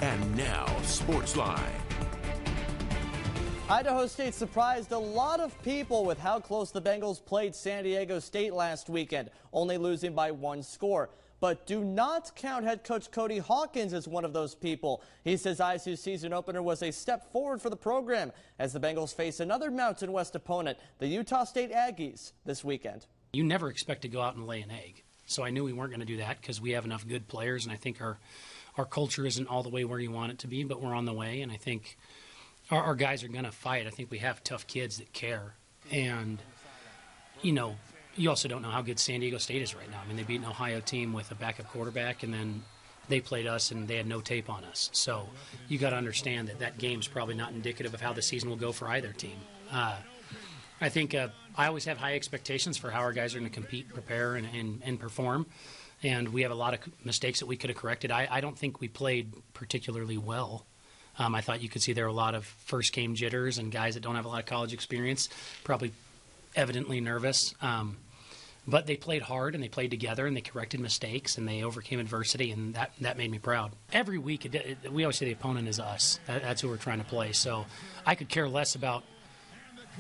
And now, Sportsline. Idaho State surprised a lot of people with how close the Bengals played San Diego State last weekend, only losing by 1 score. But do not count head coach Cody Hawkins as one of those people. He says ISU's season opener was a step forward for the program as the Bengals face another Mountain West opponent, the Utah State Aggies, this weekend. You never expect to go out and lay an egg. So I knew we weren't going to do that because we have enough good players, and I think our culture isn't all the way where you want it to be, but we're on the way, and I think our guys are going to fight. I think we have tough kids that care. And, you know, you also don't know how good San Diego State is right now. I mean, they beat an Ohio team with a backup quarterback, and then they played us, and they had no tape on us. So you got to understand that that game's probably not indicative of how the season will go for either team. I think I always have high expectations for how our guys are going to compete, prepare, and perform. And we have a lot of mistakes that we could have corrected. I don't think we played particularly well. I thought you could see there were a lot of first-game jitters and guys that don't have a lot of college experience, probably evidently nervous. But they played hard, and they played together, and they corrected mistakes, and they overcame adversity, and that made me proud. Every week, we always say the opponent is us. That's who we're trying to play. So I could care less about,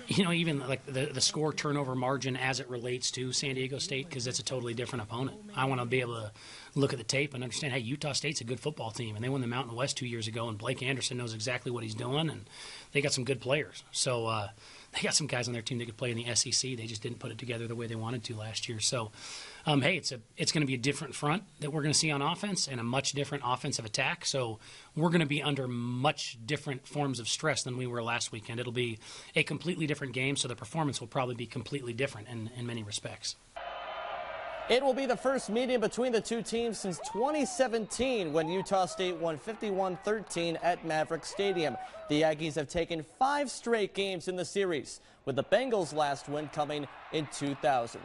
you know, even like the score turnover margin as it relates to San Diego State, because it's a totally different opponent. I want to be able to look at the tape and understand, hey, Utah State's a good football team, and they won the Mountain West 2 years ago, and Blake Anderson knows exactly what he's doing, and they got some good players. So they got some guys on their team that could play in the SEC. They just didn't put it together the way they wanted to last year. So, hey, it's going to be a different front that we're going to see on offense and a much different offensive attack. So we're going to be under much different forms of stress than we were last weekend. It'll be a completely different game, so the performance will probably be completely different in many respects. It will be the first meeting between the two teams since 2017 when Utah State won 51-13 at Maverick Stadium. The Aggies have taken 5 straight games in the series, with the Bengals' last win coming in 2000.